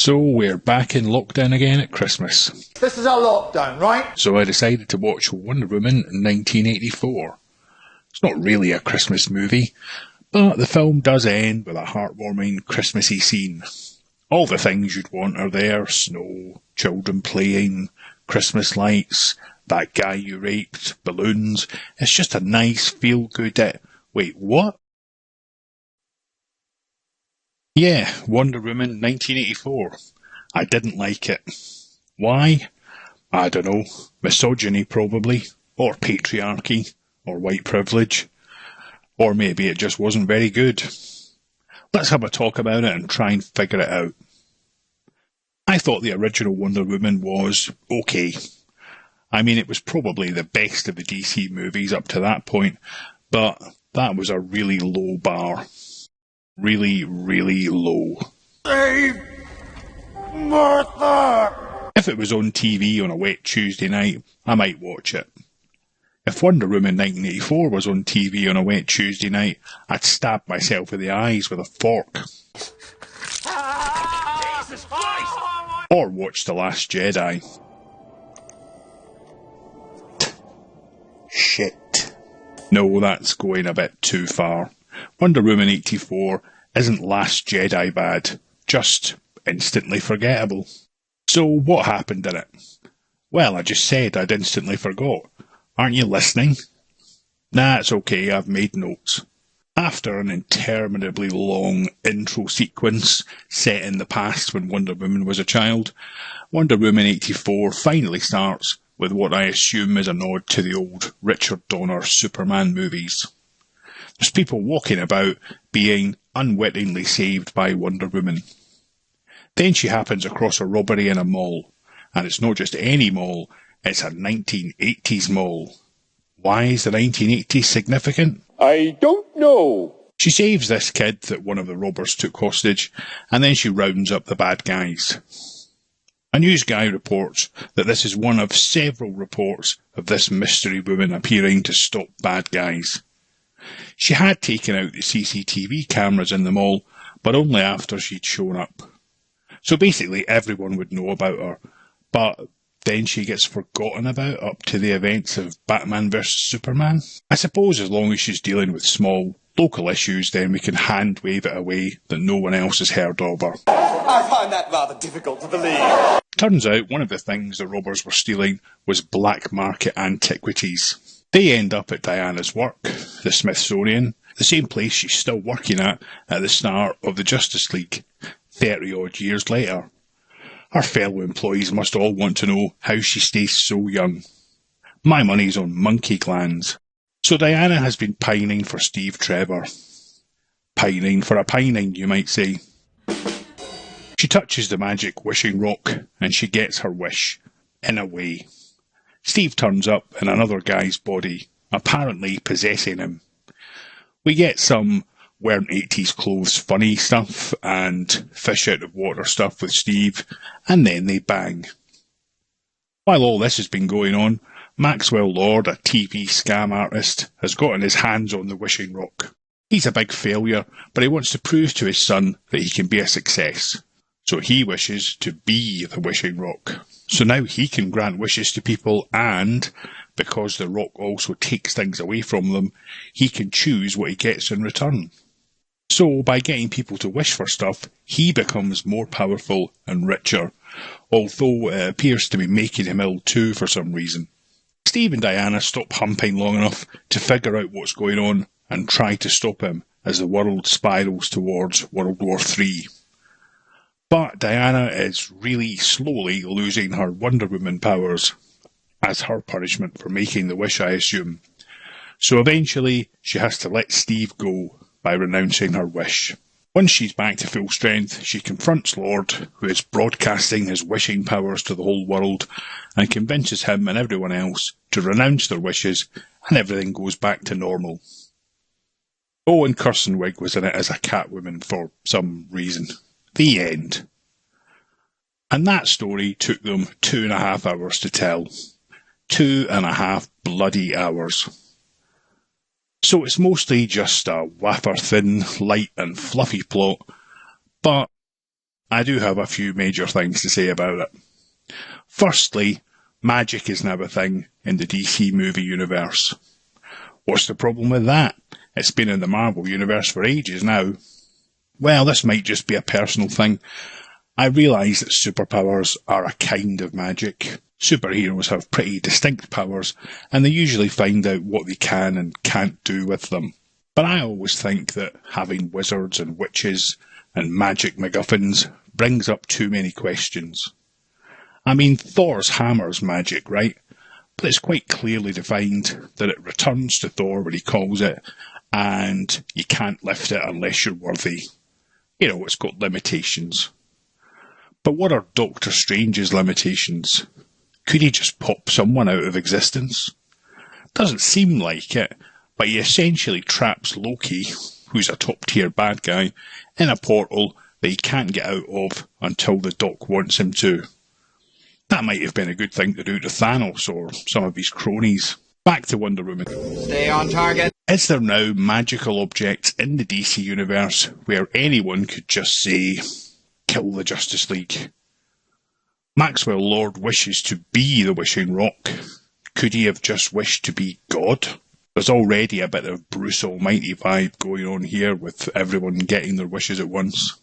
So we're back in lockdown again at Christmas. This is our lockdown, right? So I decided to watch Wonder Woman 1984. It's not really a Christmas movie, but the film does end with a heartwarming Christmassy scene. All the things you'd want are there: snow, children playing, Christmas lights, that guy you raped, balloons. It's just a nice feel-good... Wait, what? Yeah, Wonder Woman 1984. I didn't like it. Why? I don't know. Misogyny, probably. Or patriarchy. Or white privilege. Or maybe it just wasn't very good. Let's have a talk about it and try and figure it out. I thought the original Wonder Woman was okay. I mean, it was probably the best of the DC movies up to that point, but that was a really low bar. Really, really low. Save Martha! If it was on TV on a wet Tuesday night, I might watch it. If Wonder Woman 1984 was on TV on a wet Tuesday night, I'd stab myself in the eyes with a fork. Jesus Christ! Or watch The Last Jedi. Shit. No, that's going a bit too far. Wonder Woman 84 isn't Last Jedi bad, just instantly forgettable. So what happened in it? Well, I just said I'd instantly forgot. Aren't you listening? Nah, it's okay, I've made notes. After an interminably long intro sequence set in the past when Wonder Woman was a child, Wonder Woman 84 finally starts with what I assume is a nod to the old Richard Donner Superman movies. There's people walking about being unwittingly saved by Wonder Woman. Then she happens across a robbery in a mall, and it's not just any mall, it's a 1980s mall. Why is the 1980s significant? I don't know. She saves this kid that one of the robbers took hostage, and then she rounds up the bad guys. A news guy reports that this is one of several reports of this mystery woman appearing to stop bad guys. She had taken out the CCTV cameras in the mall, but only after she'd shown up. So basically everyone would know about her, but then she gets forgotten about up to the events of Batman vs Superman. I suppose as long as she's dealing with small, local issues, then we can hand-wave it away that no one else has heard of her. I find that rather difficult to believe. Turns out one of the things the robbers were stealing was black market antiquities. They end up at Diana's work, the Smithsonian, the same place she's still working at the start of the Justice League, 30-odd years later. Her fellow employees must all want to know how she stays so young. My money's on monkey glands. So Diana has been pining for Steve Trevor. Pining for a pining, you might say. She touches the magic wishing rock, and she gets her wish, in a way. Steve turns up in another guy's body, apparently possessing him. We get some weren't 80s clothes funny stuff and fish out of water stuff with Steve, and then they bang. While all this has been going on, Maxwell Lord, a TV scam artist, has gotten his hands on the wishing rock. He's a big failure, but he wants to prove to his son that he can be a success. So he wishes to be the wishing rock. So now he can grant wishes to people, and, because the rock also takes things away from them, he can choose what he gets in return. So by getting people to wish for stuff, he becomes more powerful and richer, although it appears to be making him ill too for some reason. Steve and Diana stop humping long enough to figure out what's going on and try to stop him as the world spirals towards World War III. But Diana is really slowly losing her Wonder Woman powers, as her punishment for making the wish, I assume. So eventually she has to let Steve go by renouncing her wish. Once she's back to full strength, she confronts Lord, who is broadcasting his wishing powers to the whole world, and convinces him and everyone else to renounce their wishes, and everything goes back to normal. Oh, and Kirsten Wiig was in it as a Catwoman for some reason. The end. And that story took them 2.5 hours to tell. 2.5 bloody hours. So it's mostly just a wafer-thin, light and fluffy plot, but I do have a few major things to say about it. Firstly, magic is now a thing in the DC movie universe. What's the problem with that? It's been in the Marvel universe for ages now. Well, this might just be a personal thing. I realise that superpowers are a kind of magic. Superheroes have pretty distinct powers, and they usually find out what they can and can't do with them. But I always think that having wizards and witches and magic MacGuffins brings up too many questions. I mean, Thor's hammer's magic, right? But it's quite clearly defined that it returns to Thor when he calls it, and you can't lift it unless you're worthy. You know, it's got limitations. But what are Doctor Strange's limitations? Could he just pop someone out of existence? Doesn't seem like it, but he essentially traps Loki, who's a top-tier bad guy, in a portal that he can't get out of until the Doc wants him to. That might have been a good thing to do to Thanos or some of his cronies. Back to Wonder Woman. Stay on target. Is there now magical objects in the DC universe where anyone could just say, kill the Justice League? Maxwell Lord wishes to be the Wishing Rock. Could he have just wished to be God? There's already a bit of Bruce Almighty vibe going on here with everyone getting their wishes at once.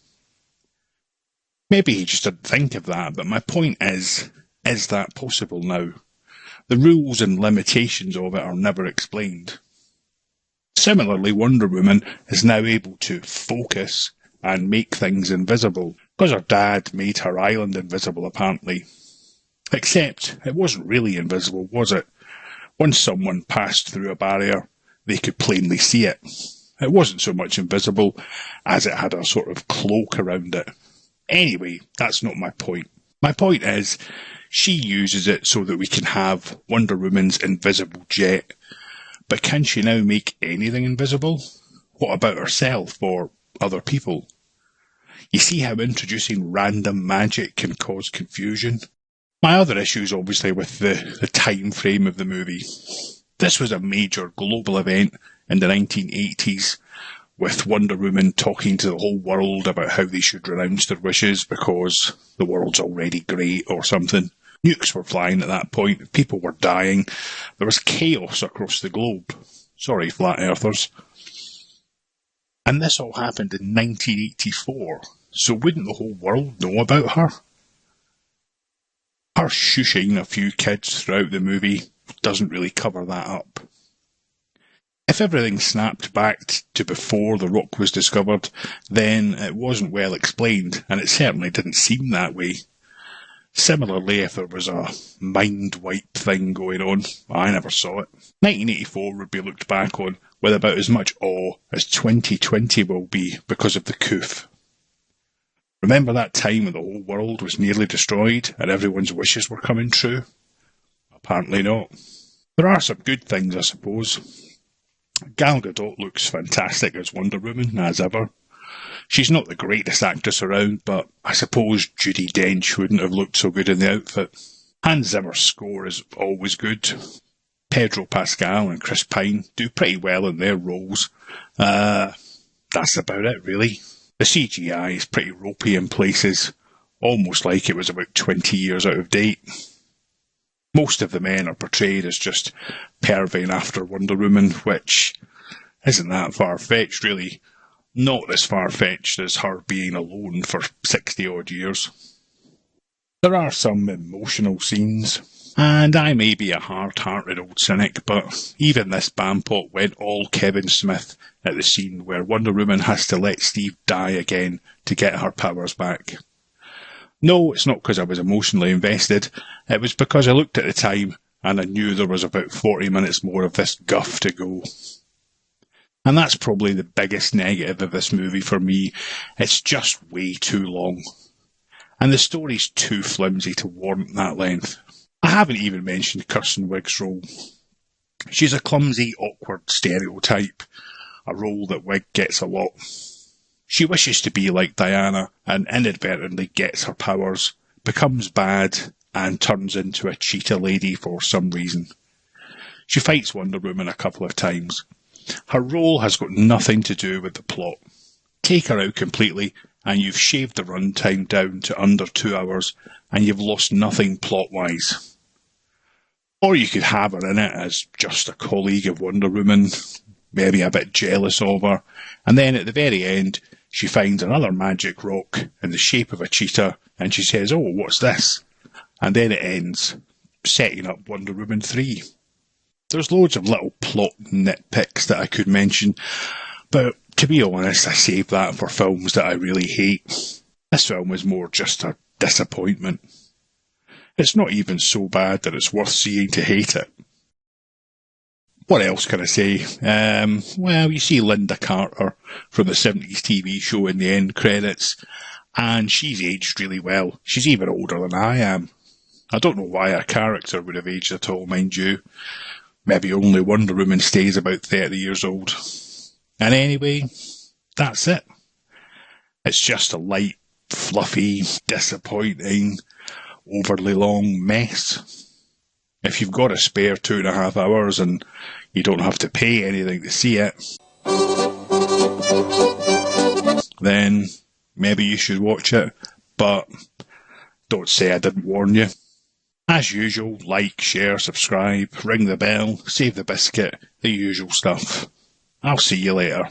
Maybe he just didn't think of that, but my point is that possible now? The rules and limitations of it are never explained. Similarly, Wonder Woman is now able to focus and make things invisible, because her dad made her island invisible apparently. Except, it wasn't really invisible, was it? Once someone passed through a barrier, they could plainly see it. It wasn't so much invisible as it had a sort of cloak around it. Anyway, that's not my point. My point is, she uses it so that we can have Wonder Woman's invisible jet. But can she now make anything invisible? What about herself or other people? You see how introducing random magic can cause confusion? My other issue is obviously with the time frame of the movie. This was a major global event in the 1980s, with Wonder Woman talking to the whole world about how they should renounce their wishes because the world's already great or something. Nukes were flying at that point, people were dying, there was chaos across the globe. Sorry, flat earthers. And this all happened in 1984, so wouldn't the whole world know about her? Her shushing a few kids throughout the movie doesn't really cover that up. If everything snapped back to before the Rock was discovered, then it wasn't well explained, and it certainly didn't seem that way. Similarly, if there was a mind wipe thing going on, I never saw it. 1984 would be looked back on with about as much awe as 2020 will be because of the coup. Remember that time when the whole world was nearly destroyed and everyone's wishes were coming true? Apparently not. There are some good things, I suppose. Gal Gadot looks fantastic as Wonder Woman, as ever. She's not the greatest actress around, but I suppose Judi Dench wouldn't have looked so good in the outfit. Hans Zimmer's score is always good. Pedro Pascal and Chris Pine do pretty well in their roles. That's about it, really. The CGI is pretty ropey in places, almost like it was about 20 years out of date. Most of the men are portrayed as just perving after Wonder Woman, which isn't that far-fetched, really. Not as far-fetched as her being alone for 60-odd years. There are some emotional scenes, and I may be a hard-hearted old cynic, but even this Bampot went all Kevin Smith at the scene where Wonder Woman has to let Steve die again to get her powers back. No, it's not because I was emotionally invested, it was because I looked at the time and I knew there was about 40 minutes more of this guff to go. And that's probably the biggest negative of this movie for me. It's just way too long. And the story's too flimsy to warrant that length. I haven't even mentioned Kirsten Wiig's role. She's a clumsy, awkward stereotype, a role that Wiig gets a lot. She wishes to be like Diana and inadvertently gets her powers, becomes bad, and turns into a cheetah lady for some reason. She fights Wonder Woman a couple of times. Her role has got nothing to do with the plot. Take her out completely, and you've shaved the runtime down to under 2 hours, and you've lost nothing plot-wise. Or you could have her in it as just a colleague of Wonder Woman, maybe a bit jealous of her, and then at the very end, she finds another magic rock in the shape of a cheetah, and she says, "Oh, what's this?" And then it ends, setting up Wonder Woman 3. There's loads of little plot nitpicks that I could mention, but to be honest, I save that for films that I really hate. This film was more just a disappointment. It's not even so bad that it's worth seeing to hate it. What else can I say? Well, you see Linda Carter from the 70s TV show in the end credits, and she's aged really well. She's even older than I am. I don't know why her character would have aged at all, mind you. Maybe only Wonder Woman stays about 30 years old. And anyway, that's it. It's just a light, fluffy, disappointing, overly long mess. If you've got a spare 2.5 hours and you don't have to pay anything to see it, then maybe you should watch it, but don't say I didn't warn you. As usual, like, share, subscribe, ring the bell, save the biscuit, the usual stuff. I'll see you later.